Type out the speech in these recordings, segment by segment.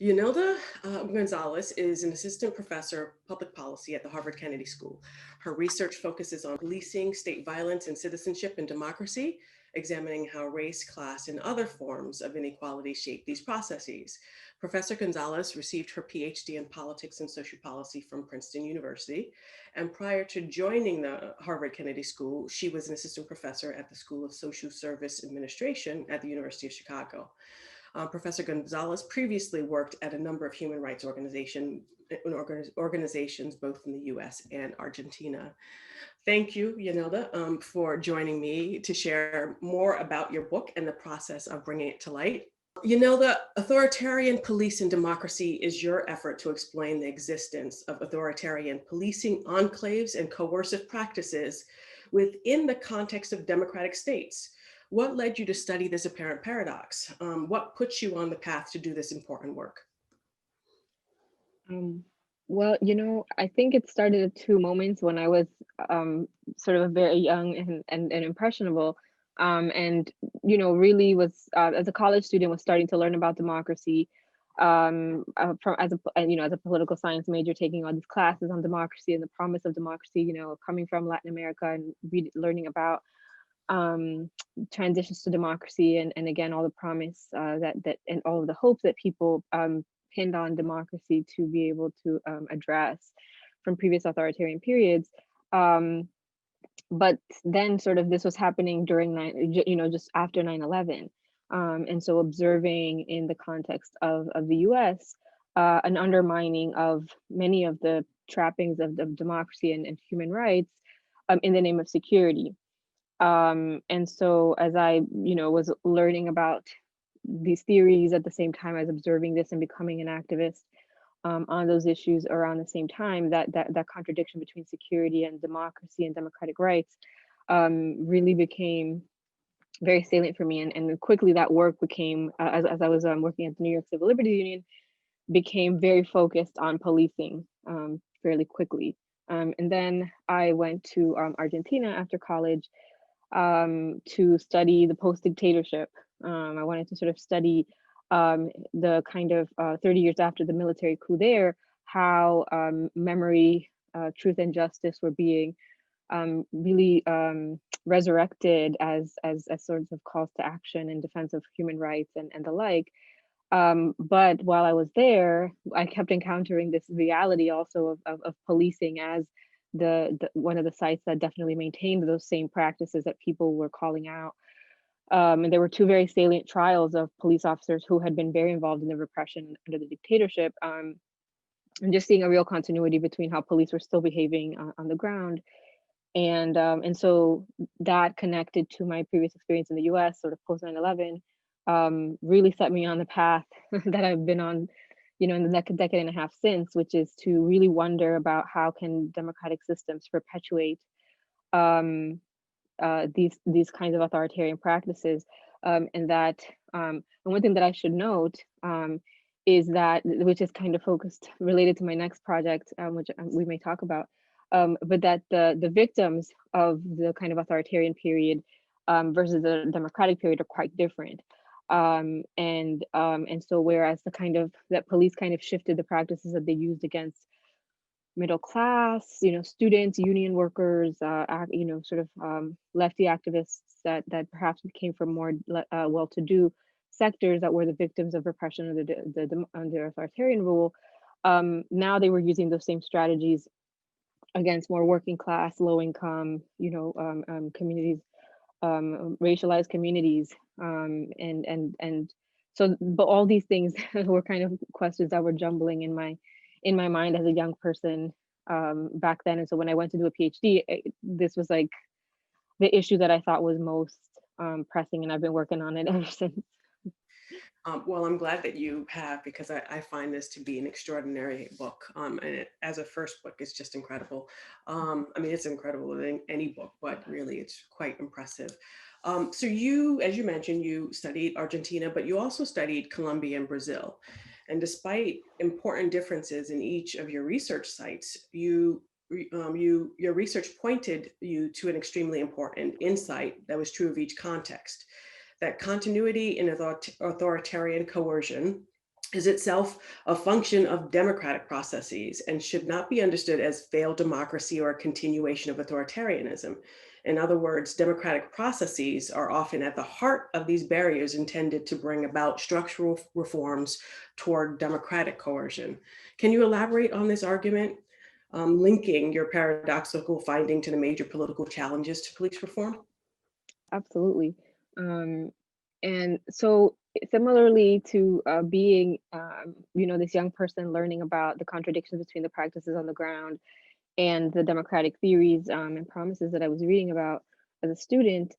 Yanilda González is an assistant professor of public policy at the Harvard Kennedy School. Her research focuses on policing, state violence, and citizenship and democracy, examining how race, class, and other forms of inequality shape these processes. Professor Gonzalez received her PhD in politics and social policy from Princeton University. And prior to joining the Harvard Kennedy School, she was an assistant professor at the School of Social Service Administration at the University of Chicago. Professor Gonzalez previously worked at a number of human rights organizations, both in the US and Argentina. Thank you, Yanilda, for joining me to share more about your book and the process of bringing it to light. Yanilda, Authoritarian Police and Democracy is your effort to explain the existence of authoritarian policing enclaves and coercive practices within the context of democratic states. What led you to study this apparent paradox? What puts you on the path to do this important work? Um, I think it started at two moments when I was sort of very young and impressionable. And, really was, as a college student, was starting to learn about democracy as a political science major, taking all these classes on democracy and the promise of democracy, coming from Latin America and learning about um, transitions to democracy and again all the promise that and all of the hopes that people pinned on democracy to be able to address from previous authoritarian periods. Um, but then sort of this was happening during just after 9/11, and so observing in the context of the US an undermining of many of the trappings of democracy and human rights in the name of security. And so as I was learning about these theories at the same time as observing this and becoming an activist on those issues around the same time, that contradiction between security and democracy and democratic rights really became very salient for me. And then quickly that work became, as I was working at the New York Civil Liberties Union, became very focused on policing fairly quickly. And then I went to Argentina after college to study the post dictatorship. I wanted to sort of study the kind of 30 years after the military coup there, how memory, truth, and justice were being really resurrected as sorts of calls to action in defense of human rights and the like. But while I was there, I kept encountering this reality also of policing as the one of the sites that definitely maintained those same practices that people were calling out. And there were two very salient trials of police officers who had been very involved in the repression under the dictatorship, and just seeing a real continuity between how police were still behaving on the ground. And so that connected to my previous experience in the US, sort of post 9/11, really set me on the path that I've been on, in the decade and a half since, which is to really wonder about how can democratic systems perpetuate these kinds of authoritarian practices, and that and one thing that I should note is that, which is kind of focused related to my next project, which we may talk about, but that the victims of the kind of authoritarian period versus the democratic period are quite different. And so whereas the kind of that police kind of shifted the practices that they used against middle class, students, union workers, sort of lefty activists that perhaps came from more well-to-do sectors that were the victims of repression under under authoritarian rule. Now they were using those same strategies against more working class, low income, communities, racialized communities, and so, but all these things were kind of questions that were jumbling in my mind as a young person back then. And so when I went to do a PhD, this was like the issue that I thought was most pressing, and I've been working on it ever since. Well, I'm glad that you have, because I find this to be an extraordinary book. And as a first book, it's just incredible. I mean, it's incredible in any book, but really it's quite impressive. So you, as you mentioned, you studied Argentina, but you also studied Colombia and Brazil. And despite important differences in each of your research sites, your research pointed you to an extremely important insight that was true of each context, that continuity in authoritarian coercion is itself a function of democratic processes and should not be understood as failed democracy or a continuation of authoritarianism. In other words, democratic processes are often at the heart of these barriers intended to bring about structural reforms toward democratic coercion. Can you elaborate on this argument, linking your paradoxical finding to the major political challenges to police reform? Absolutely. Um, and so similarly to being, this young person learning about the contradictions between the practices on the ground and the democratic theories and promises that I was reading about as a student,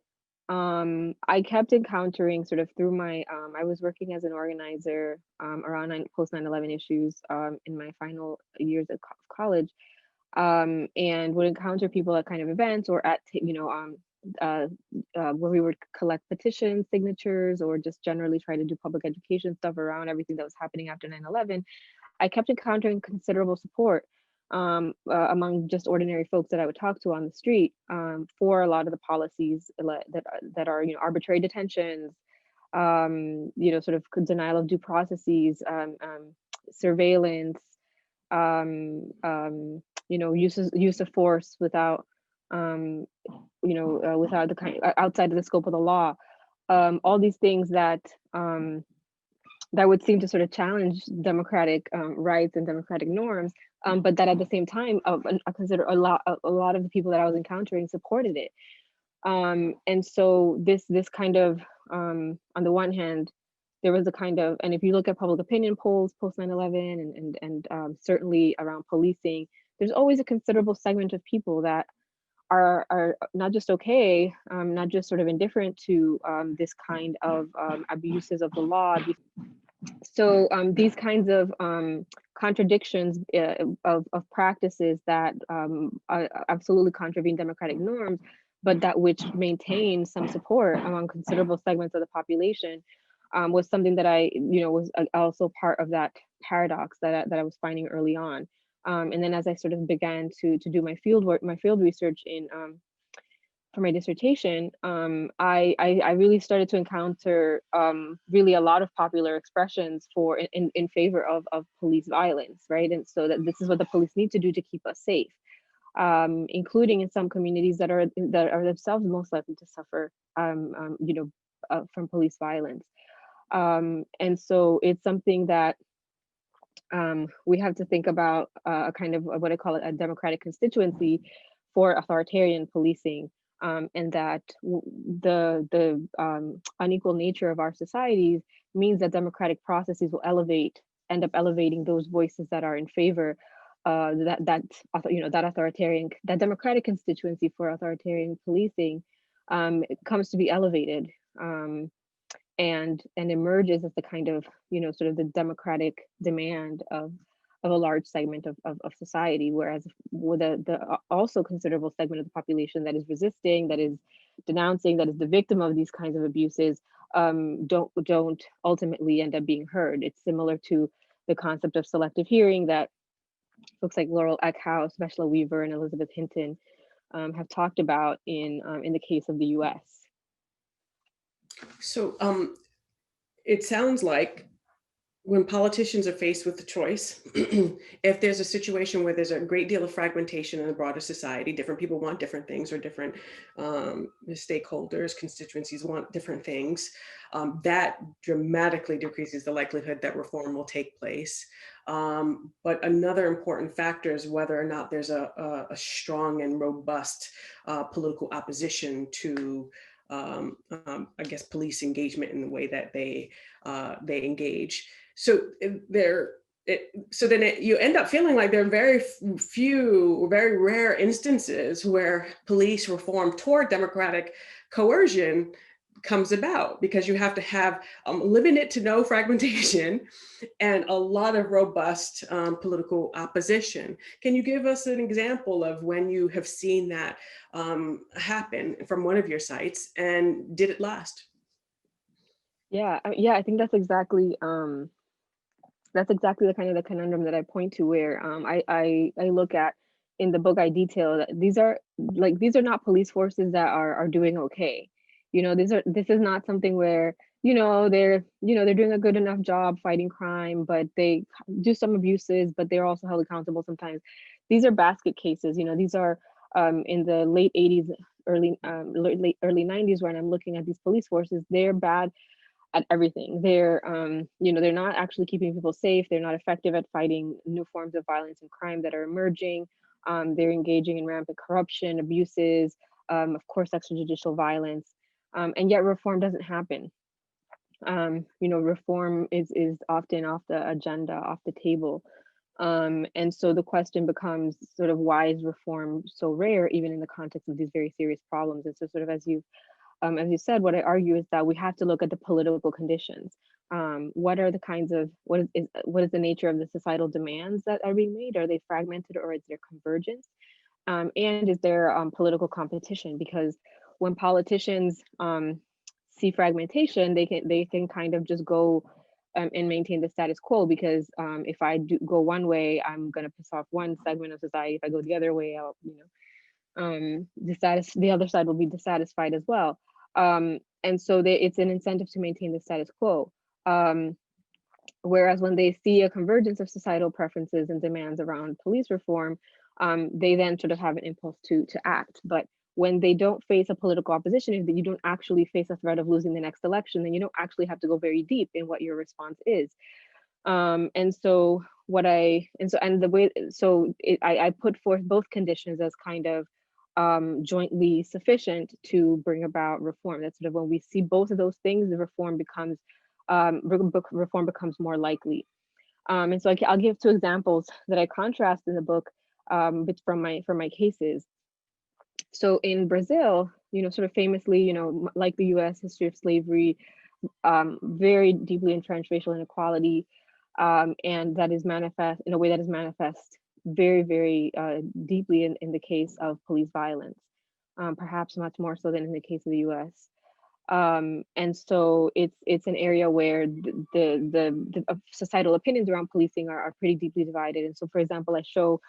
I kept encountering sort of through my, I was working as an organizer around post 9/11 issues in my final years of college, and would encounter people at kind of events or at, uh, where we would collect petition signatures or just generally try to do public education stuff around everything that was happening after 9/11. I kept encountering considerable support among just ordinary folks that I would talk to on the street for a lot of the policies that are arbitrary detentions, sort of denial of due processes, surveillance, use of force without without the kind outside of the scope of the law. All these things that would seem to sort of challenge democratic rights and democratic norms, but that at the same time, I consider a lot of the people that I was encountering supported it. And so this kind of on the one hand, there was a kind of, and if you look at public opinion polls post 9/11 and certainly around policing, there's always a considerable segment of people that are not just okay, not just sort of indifferent to this kind of abuses of the law. So these kinds of contradictions of practices that absolutely contravene democratic norms, but that which maintain some support among considerable segments of the population, was something that was also part of that paradox that I was finding early on. And then as I sort of began to do my field work, my field research in for my dissertation, I really started to encounter really a lot of popular expressions in favor of police violence, right? And so that this is what the police need to do to keep us safe, including in some communities that are themselves most likely to suffer, from police violence. And so it's something that we have to think about a kind of what I call a democratic constituency for authoritarian policing, and that the unequal nature of our societies means that democratic processes will end up elevating those voices that are in favor, that democratic constituency for authoritarian policing comes to be elevated. And emerges as the kind of sort of the democratic demand of a large segment of society, whereas with the also considerable segment of the population that is resisting, that is denouncing, that is the victim of these kinds of abuses, don't ultimately end up being heard. It's similar to the concept of selective hearing that folks like Laurel Eckhouse, Veshla Weaver, and Elizabeth Hinton have talked about in the case of the U.S. So it sounds like when politicians are faced with the choice, if there's a situation where there's a great deal of fragmentation in the broader society, different people want different things, or different stakeholders, constituencies want different things, that dramatically decreases the likelihood that reform will take place. But another important factor is whether or not there's a strong and robust political opposition to I guess, police engagement in the way that they engage. So you end up feeling like there are very few, very rare instances where police reform toward democratic coercion comes about, because you have to have limited to no fragmentation and a lot of robust political opposition. Can you give us an example of when you have seen that happen from one of your sites, and did it last? Yeah, I think that's exactly the kind of the conundrum that I point to, where I look at in the book. I detail that these are not police forces that are doing okay. This is not something where they're doing a good enough job fighting crime, but they do some abuses, but they're also held accountable sometimes. These are basket cases. These are in the late 80s, early 90s, when I'm looking at these police forces. They're bad at everything. They're not actually keeping people safe. They're not effective at fighting new forms of violence and crime that are emerging. They're engaging in rampant corruption, abuses, of course, extrajudicial violence, and yet reform doesn't happen. Reform is often off the agenda, off the table. And so the question becomes sort of, why is reform so rare, even in the context of these very serious problems? And so sort of, as you said, what I argue is that we have to look at the political conditions. What are the kinds of, what is the nature of the societal demands that are being made? Are they fragmented, or is there convergence? And is there political competition? Because when politicians see fragmentation, they can kind of just go and maintain the status quo, because if I do go one way, I'm going to piss off one segment of society. If I go the other way, I'll the other side will be dissatisfied as well. And so it's an incentive to maintain the status quo. Whereas when they see a convergence of societal preferences and demands around police reform, they then sort of have an impulse to act. But when they don't face a political opposition, if you don't actually face a threat of losing the next election, then you don't actually have to go very deep in what your response is. And so I put forth both conditions as kind of jointly sufficient to bring about reform. That's sort of, when we see both of those things, the reform becomes more likely. And so I'll give two examples that I contrast in the book, from my cases. So in Brazil, sort of famously, like the U.S., history of slavery, very deeply entrenched racial inequality, and that is manifest in a way that is manifest very, very deeply in the case of police violence, perhaps much more so than in the case of the U.S. And so it's an area where the societal opinions around policing are pretty deeply divided. And so, for example, I show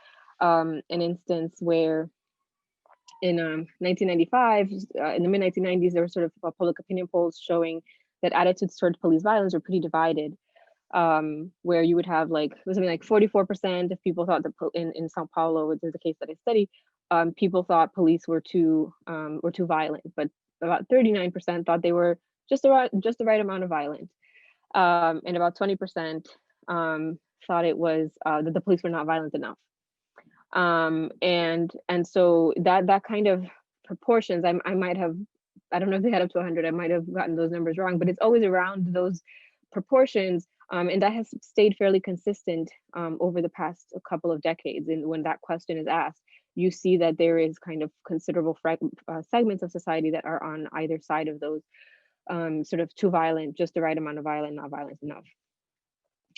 an instance where in 1995, in the mid 1990s, there were sort of public opinion polls showing that attitudes towards police violence were pretty divided. Where you would have something like 44% of people thought that in Sao Paulo, which is the case that I study, people thought police were too violent, but about 39% thought they were just the right amount of violent, and about 20% thought it was that the police were not violent enough. And so that kind of proportions, I might have, I don't know if they had up to 100, I might have gotten those numbers wrong, but it's always around those proportions. And that has stayed fairly consistent over the past couple of decades. And when that question is asked, you see that there is kind of considerable segments of society that are on either side of those, sort of too violent, just the right amount of violent, not violent enough.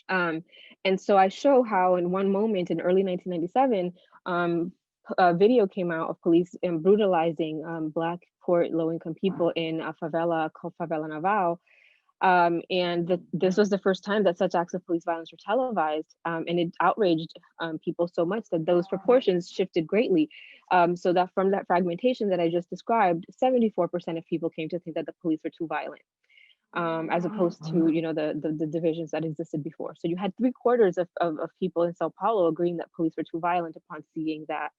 And so I show how in one moment in early 1997, a video came out of police brutalizing Black, poor, low-income people in a favela called Favela Naval. And this was the first time that such acts of police violence were televised, and it outraged people so much that those proportions shifted greatly. So that from that fragmentation that I just described, 74% of people came to think that the police were too violent, as opposed to the divisions that existed before. So you had 3/4 of people in Sao Paulo agreeing that police were too violent upon seeing that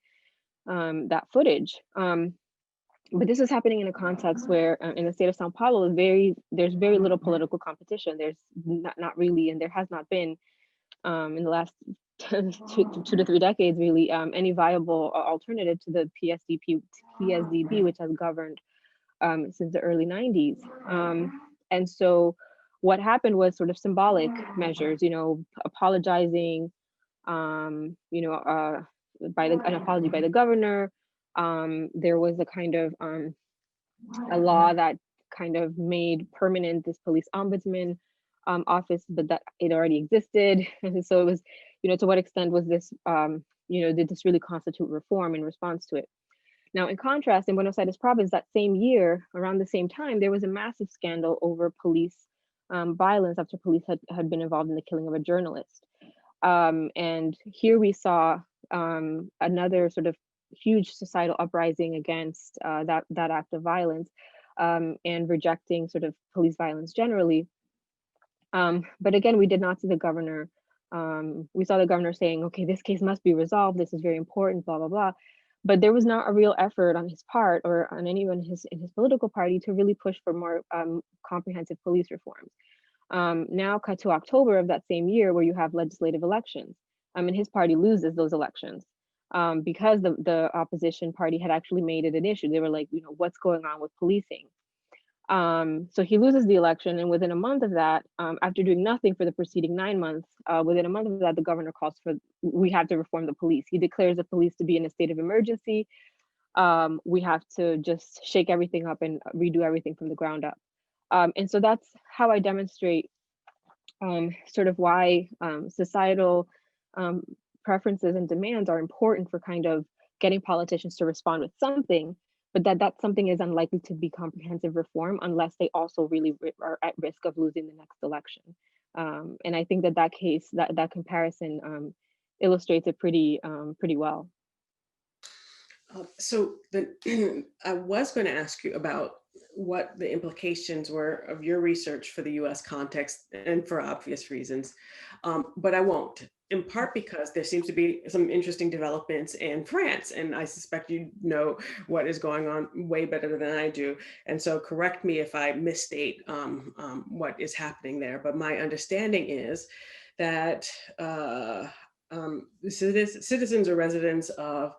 footage. But this is happening in a context where in the state of Sao Paulo, there's very little political competition. There's not really, and there has not been in the last 2 to 3 decades, really, any viable alternative to the PSDB, which has governed since the early 90s. And so what happened was sort of symbolic measures, apologizing, an apology by the governor. There was a kind of a law that kind of made permanent this police ombudsman office, but that it already existed. And so it was, to what extent was this, did this really constitute reform in response to it? Now, in contrast, in Buenos Aires province, that same year, around the same time, there was a massive scandal over police violence after police had been involved in the killing of a journalist. And here we saw another sort of huge societal uprising against that act of violence. and rejecting sort of police violence generally. But again, we did not see the governor. We saw the governor saying, okay, this case must be resolved. This is very important, blah, blah, blah. But there was not a real effort on his part or on anyone in his political party to really push for more comprehensive police reforms. Now cut to October of that same year where you have legislative elections. And his party loses those elections because the opposition party had actually made it an issue. They were like, what's going on with policing? So he loses the election, and within a month of that, after doing nothing for the preceding 9 months, within a month of that, the governor calls for, we have to reform the police. He declares the police to be in a state of emergency. We have to just shake everything up and redo everything from the ground up. And so that's how I demonstrate sort of why societal preferences and demands are important for kind of getting politicians to respond with something, but that something is unlikely to be comprehensive reform unless they also really are at risk of losing the next election. And I think that case, that comparison illustrates it pretty well. So I was going to ask you about what the implications were of your research for the US context, and for obvious reasons, but I won't, in part because there seems to be some interesting developments in France, and I suspect you know what is going on way better than I do. And so correct me if I misstate what is happening there, but my understanding is that citizens or residents of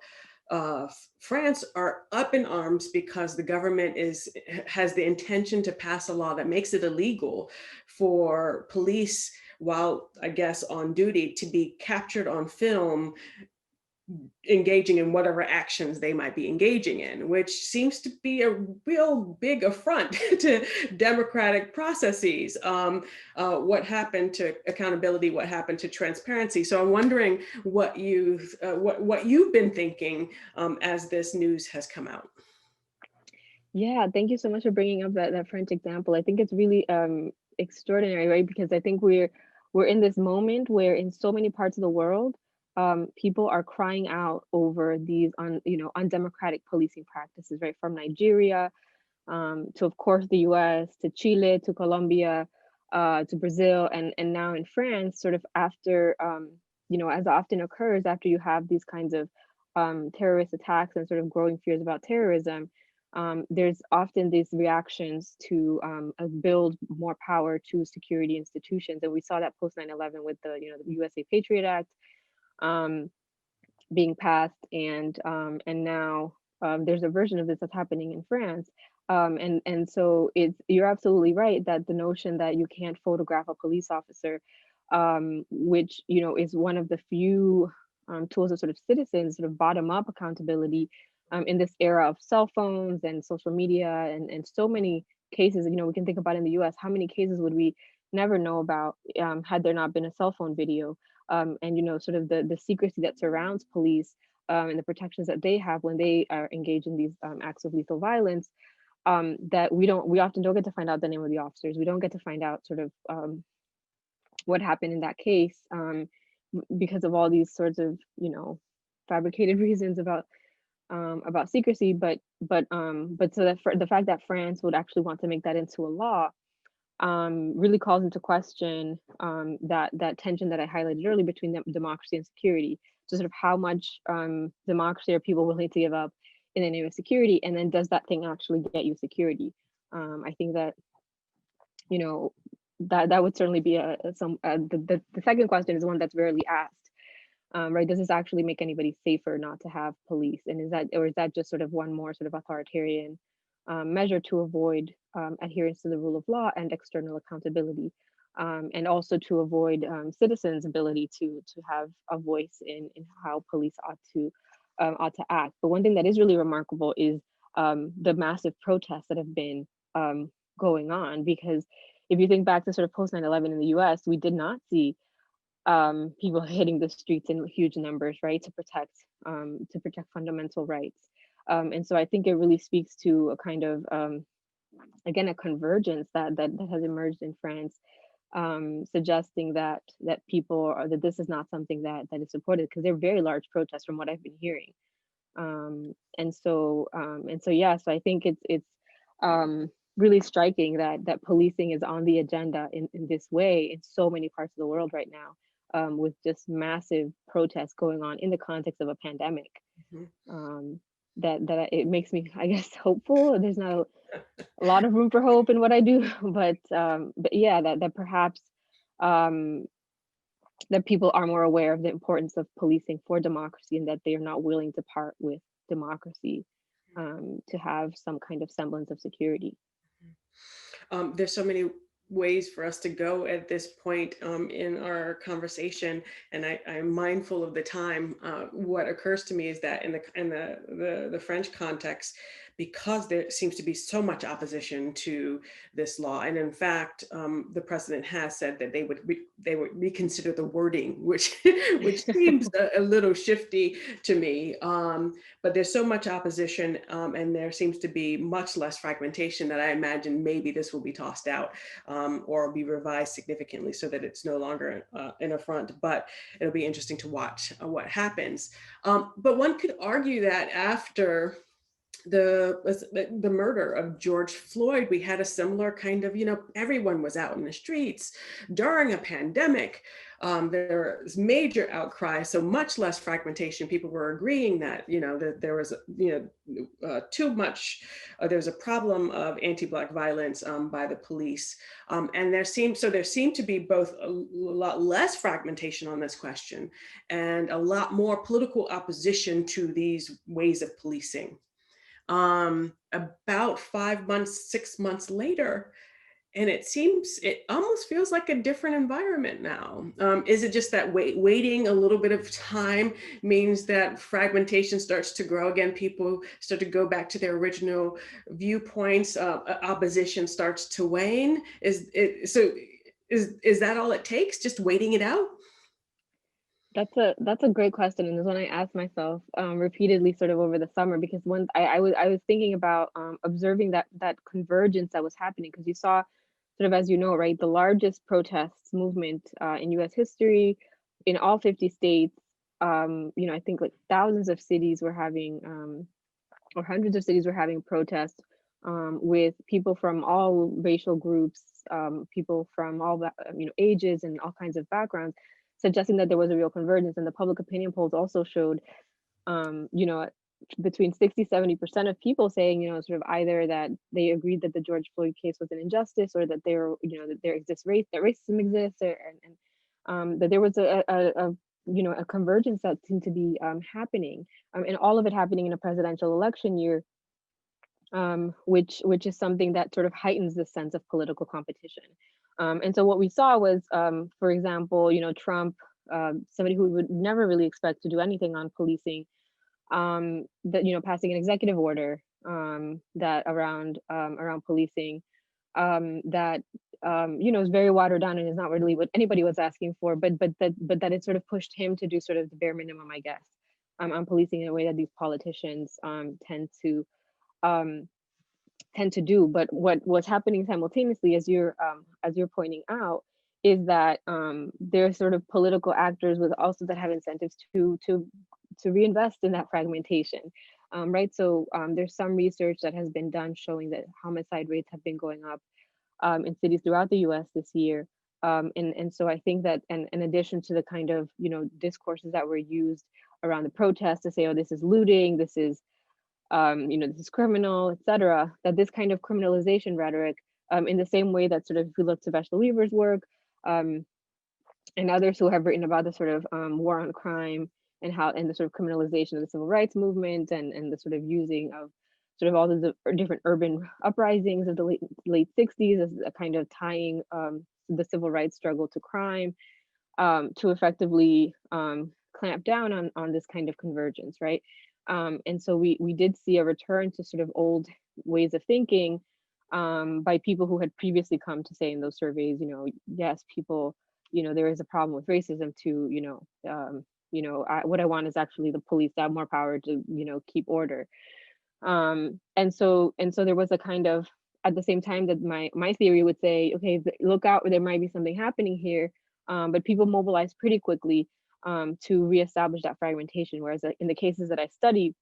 France are up in arms because the government has the intention to pass a law that makes it illegal for police, while I guess on duty, to be captured on film engaging in whatever actions they might be engaging in, which seems to be a real big affront to democratic processes. What happened to accountability? What happened to transparency? So I'm wondering what you've been thinking as this news has come out. Yeah, thank you so much for bringing up that French example. I think it's really extraordinary, right? Because I think we're in this moment where in so many parts of the world, people are crying out over these undemocratic policing practices, right? From Nigeria to, of course, the US, to Chile, to Colombia, to Brazil, and now in France, sort of after, as often occurs after you have these kinds of terrorist attacks and sort of growing fears about terrorism. There's often these reactions to build more power to security institutions, and we saw that post 9/11 with the USA Patriot Act being passed, and now there's a version of this that's happening in France. And so you're absolutely right that the notion that you can't photograph a police officer, which is one of the few tools of sort of citizens sort of bottom up accountability in this era of cell phones and social media and so many cases. We can think about in the US, how many cases would we never know about had there not been a cell phone video, and sort of the secrecy that surrounds police and the protections that they have when they are engaged in these acts of lethal violence, that we often don't get to find out the name of the officers. We don't get to find out sort of what happened in that case because of all these sorts of fabricated reasons about secrecy. But so that the fact that France would actually want to make that into a law really calls into question that tension that I highlighted earlier between democracy and security. So sort of how much democracy are people willing to give up in the name of security, and then does that thing actually get you security? I think that that would certainly be the second question is one that's rarely asked, right? Does this actually make anybody safer not to have police? And is that just sort of one more sort of authoritarian measure to avoid adherence to the rule of law and external accountability, and also to avoid citizens' ability to have a voice in how police ought to act? But one thing that is really remarkable is the massive protests that have been going on, because if you think back to sort of post 9/11 in the US, we did not see people hitting the streets in huge numbers, right, to protect fundamental rights. And so I think it really speaks to a kind of again a convergence that has emerged in France, suggesting that that this is not something that is supported, because they're very large protests from what I've been hearing. And so yeah, so I think it's really striking that policing is on the agenda in this way in so many parts of the world right now, with just massive protests going on in the context of a pandemic. Mhm. Um, that it makes me, I guess, hopeful. There's not a lot of room for hope in what I do, but yeah, that perhaps um, that people are more aware of the importance of policing for democracy, and that they are not willing to part with democracy to have some kind of semblance of security. There's so many ways for us to go at this point in our conversation, and I'm mindful of the time. What occurs to me is that in the French context, because there seems to be so much opposition to this law, and in fact, the president has said that they would reconsider the wording, which which seems a little shifty to me. But there's so much opposition, and there seems to be much less fragmentation that I imagine maybe this will be tossed out, or be revised significantly so that it's no longer an affront. But it'll be interesting to watch what happens. But one could argue that after the murder of George Floyd, we had a similar kind of, everyone was out in the streets during a pandemic. There was major outcry, so much less fragmentation. People were agreeing that, that there was, too much, there was a problem of anti-Black violence by the police. And there seemed to be both a lot less fragmentation on this question and a lot more political opposition to these ways of policing. About 5 months, 6 months later, and it almost feels like a different environment now. Is it just that waiting a little bit of time means that fragmentation starts to grow again? People start to go back to their original viewpoints. Opposition starts to wane. Is that all it takes? Just waiting it out? That's a great question, and it's one I asked myself repeatedly, sort of over the summer, because when I was thinking about observing that convergence that was happening, because you saw, sort of, as you know, right, the largest protests movement in U.S. history in all 50 states. I think like thousands of cities were having, or hundreds of cities were having protests with people from all racial groups, people from all ages and all kinds of backgrounds, suggesting that there was a real convergence. And the public opinion polls also showed, um, you know, between 60-70% of people saying, sort of either that they agreed that the George Floyd case was an injustice, or that that there exists that racism exists, and that there was a convergence that seemed to be happening, and all of it happening in a presidential election year, which is something that sort of heightens the sense of political competition. And so what we saw was, for example, Trump, somebody who would never really expect to do anything on policing, that passing an executive order that around policing, that is very watered down and is not really what anybody was asking for, but that it sort of pushed him to do sort of the bare minimum, I guess, on policing in a way that these politicians um, tend to do. But what was happening simultaneously, as you're pointing out, is that there's sort of political actors with also that have incentives to reinvest in that fragmentation, right? So there's some research that has been done showing that homicide rates have been going up in cities throughout the U.S. this year. And so I think that, and in addition to the kind of discourses that were used around the protests to say, oh, this is looting, this is this is criminal, etc., that this kind of criminalization rhetoric, in the same way that, sort of, if we look to Veshla Weaver's work, um, and others who have written about the sort of war on crime, and the sort of criminalization of the civil rights movement, and the sort of using of sort of all the different urban uprisings of the late 60s as a kind of tying the civil rights struggle to crime, to effectively clamp down on this kind of convergence, right? And so we did see a return to sort of old ways of thinking, by people who had previously come to say in those surveys, yes, people, there is a problem with racism too, what I want is actually the police to have more power to, keep order. And so there was a kind of, at the same time that my theory would say, okay, look out, there might be something happening here, but people mobilized pretty quickly to reestablish that fragmentation. Whereas in the cases that I studied,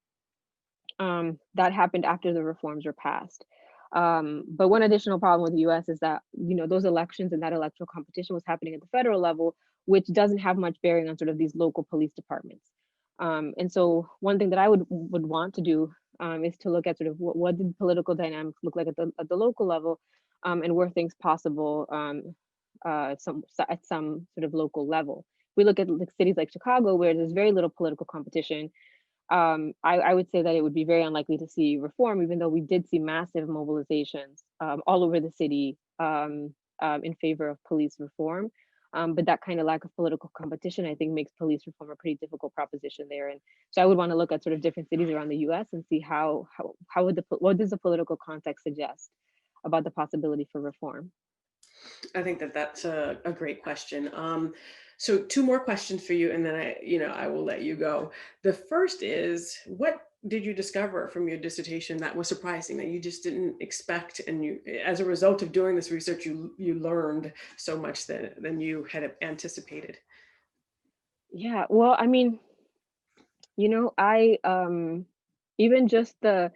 that happened after the reforms were passed. But one additional problem with the US is that, those elections and that electoral competition was happening at the federal level, which doesn't have much bearing on sort of these local police departments. And so one thing that I would want to do is to look at sort of what did political dynamics look like at the local level, and were things possible at some sort of local level. We look at like cities like Chicago, where there's very little political competition. I would say that it would be very unlikely to see reform, even though we did see massive mobilizations all over the city in favor of police reform. But that kind of lack of political competition, I think, makes police reform a pretty difficult proposition there. And so I would want to look at sort of different cities around the U.S. and see what does the political context suggest about the possibility for reform. I think that that's a great question. So two more questions for you, and then I will let you go. The first is, what did you discover from your dissertation that was surprising, that you just didn't expect, and you, as a result of doing this research, you learned so much than you had anticipated? Yeah, well, I mean, I even just I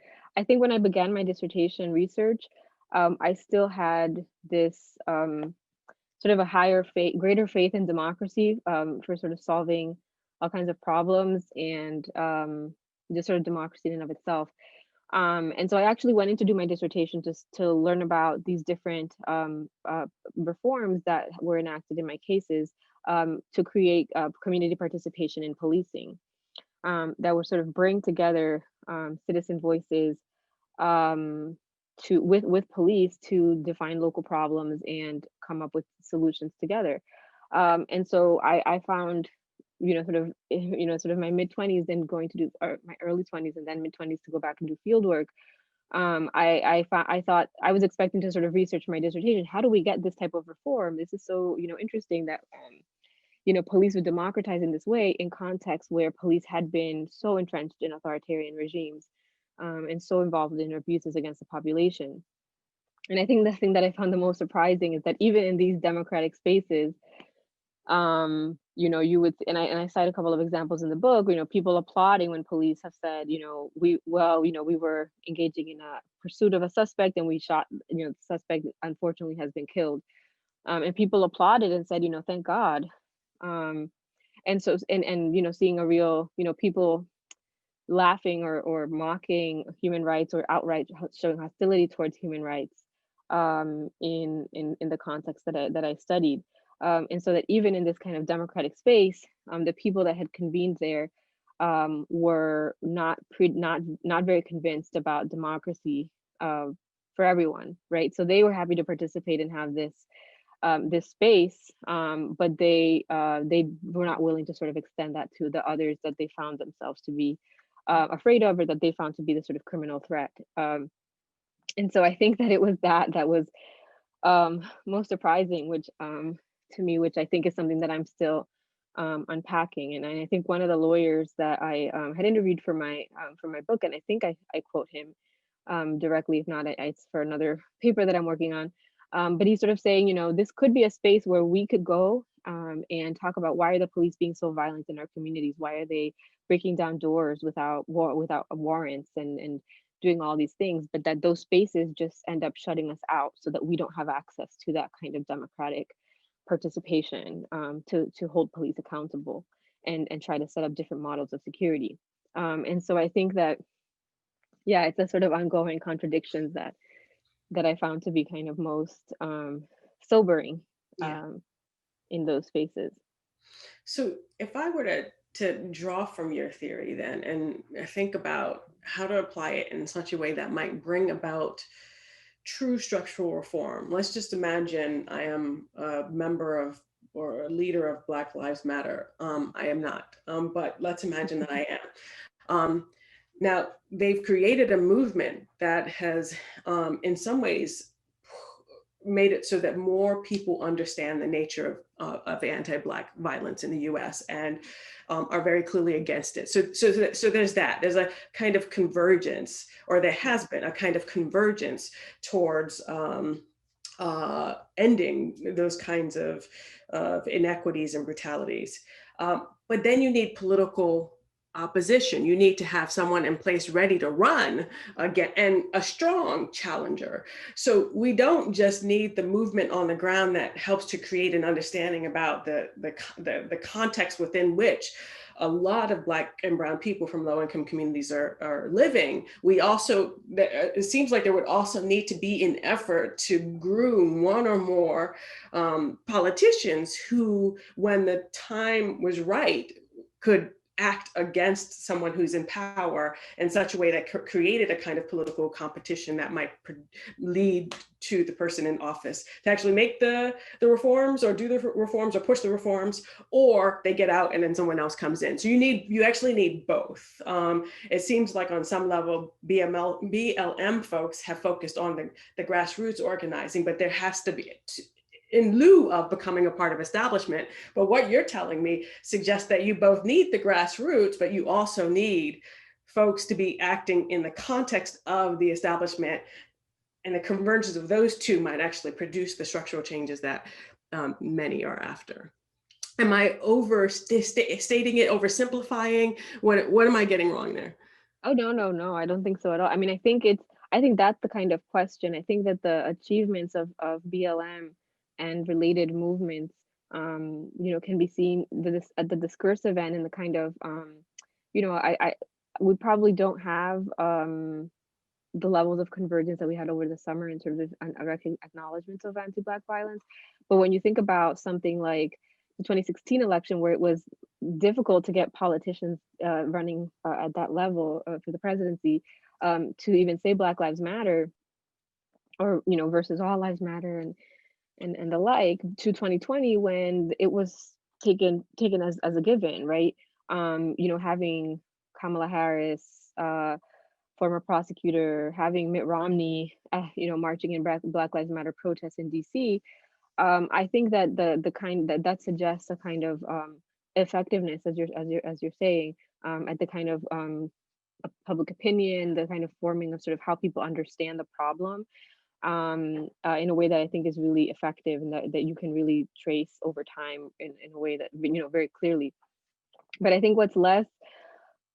think when I began my dissertation research, I still had this sort of a greater faith in democracy for sort of solving all kinds of problems, and just sort of democracy in and of itself. And so I actually went in to do my dissertation just to learn about these different reforms that were enacted in my cases, to create community participation in policing, that would sort of bring together citizen voices, with police to define local problems and come up with solutions together. And so I found, sort of my mid-20s, then going to do, or my early 20s and then mid-20s, to go back and do field work. I thought I was expecting to sort of research my dissertation. How do we get this type of reform? This is so, interesting that police would democratize in this way in contexts where police had been so entrenched in authoritarian regimes, and so involved in abuses against the population. And I think the thing that I found the most surprising is that even in these democratic spaces, you would, and I cite a couple of examples in the book, people applauding when police have said, we were engaging in a pursuit of a suspect and we shot, the suspect unfortunately has been killed. And people applauded and said, thank God. And so, and seeing a real, people laughing or mocking human rights, or outright showing hostility towards human rights, in the context that I studied. And so that even in this kind of democratic space, the people that had convened there were not very convinced about democracy for everyone, right? So they were happy to participate and have this space, but they were not willing to sort of extend that to the others that they found themselves to be afraid of, or that they found to be the sort of criminal threat. And so I think that it was that was most surprising, which to me, which I think is something that I'm still unpacking. And I think one of the lawyers that I had interviewed for my book, and I think I quote him directly, if not, it's for another paper that I'm working on. But he's sort of saying, this could be a space where we could go and talk about, why are the police being so violent in our communities? Why are they breaking down doors without warrants and doing all these things? But that those spaces just end up shutting us out, so that we don't have access to that kind of democratic participation, to hold police accountable and try to set up different models of security. And so I think that, yeah, it's a sort of ongoing contradictions that I found to be kind of most sobering, Yeah. in those spaces. So if I were to draw from your theory then, and think about how to apply it in such a way that might bring about true structural reform. Let's just imagine I am a member of, or a leader of, Black Lives Matter. I am not, but let's imagine that I am. Now, they've created a movement that has, in some ways, made it so that more people understand the nature of anti-Black violence in the U.S. and are very clearly against it. So there's that. There's a kind of convergence, or there has been a kind of convergence towards ending those kinds of inequities and brutalities. But then you need political opposition. You need to have someone in place ready to run again, and a strong challenger. So we don't just need the movement on the ground that helps to create an understanding about the context within which a lot of Black and Brown people from low-income communities are living. We also, it seems like there would also need to be an effort to groom one or more politicians who, when the time was right, could act against someone who's in power in such a way that created a kind of political competition that might lead to the person in office to actually make the reforms, or do the reforms, or push the reforms, or they get out and then someone else comes in. So you actually need both. It seems like on some level, BLM folks have focused on the grassroots organizing, but there has to be, in lieu of becoming a part of establishment. But what you're telling me suggests that you both need the grassroots, but you also need folks to be acting in the context of the establishment, and the convergence of those two might actually produce the structural changes that many are after. Am I overstating it, oversimplifying? What am I getting wrong there? Oh, no, I don't think so at all. I mean, I think that's the kind of question. I think that the achievements of BLM and related movements, can be seen at the discursive end, and the kind of, I we probably don't have the levels of convergence that we had over the summer in terms of acknowledgments of anti-Black violence. But when you think about something like the 2016 election, where it was difficult to get politicians running at that level for the presidency, to even say Black Lives Matter, or versus All Lives Matter, and the like, to 2020, when it was taken as a given, right? Having Kamala Harris, former prosecutor, having Mitt Romney, marching in Black Lives Matter protests in DC. I think that the kind that suggests a kind of effectiveness, as you're saying, at the kind of public opinion, the kind of forming of sort of how people understand the problem, in a way that I think is really effective, and that you can really trace over time in a way that very clearly. But I think what's less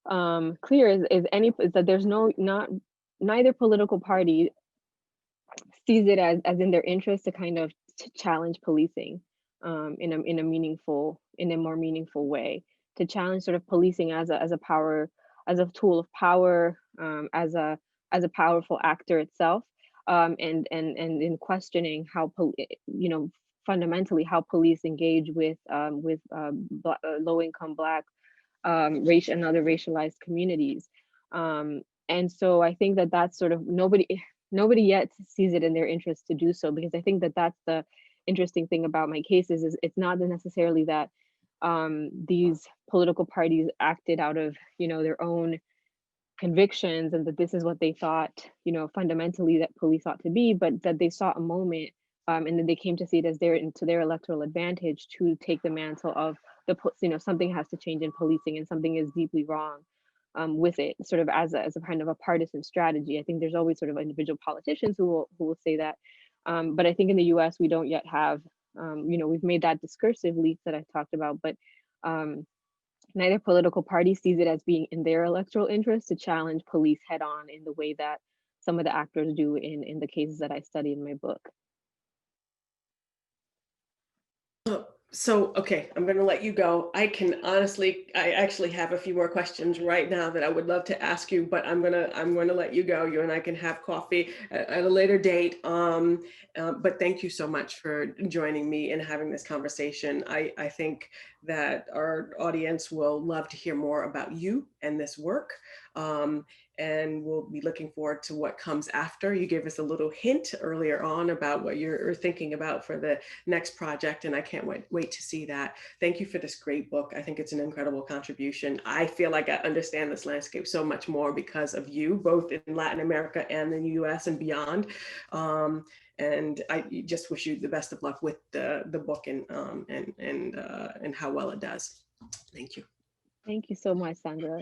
clear is that there's neither political party sees it as in their interest to kind of challenge policing in a more meaningful way, to challenge sort of policing as a power, as a tool of power, as a powerful actor itself, and in questioning how fundamentally how police engage with low income Black, race and other racialized communities. And so I think that that's sort of nobody yet sees it in their interest to do so, because I think that that's the interesting thing about my cases, is it's not necessarily that these political parties acted out of their own convictions, and that this is what they thought fundamentally that police ought to be, but that they saw a moment, and then they came to see it as to their electoral advantage to take the mantle of something has to change in policing, and something is deeply wrong with it, sort of as a kind of a partisan strategy. I think there's always sort of individual politicians who will say that, but I think in the U.S. we don't yet have, we've made that discursive leap that I talked about, but neither political party sees it as being in their electoral interest to challenge police head on in the way that some of the actors do in the cases that I study in my book. So, okay, I'm going to let you go. I actually have a few more questions right now that I would love to ask you, but I'm going to let you go. You and I can have coffee at a later date. But thank you so much for joining me and having this conversation. I think that our audience will love to hear more about you and this work. And we'll be looking forward to what comes after. You gave us a little hint earlier on about what you're thinking about for the next project, and I can't wait to see that. Thank you for this great book. I think it's an incredible contribution. I feel like I understand this landscape so much more because of you, both in Latin America and in the US and beyond. And I just wish you the best of luck with the book and how well it does. Thank you. Thank you so much, Sandra.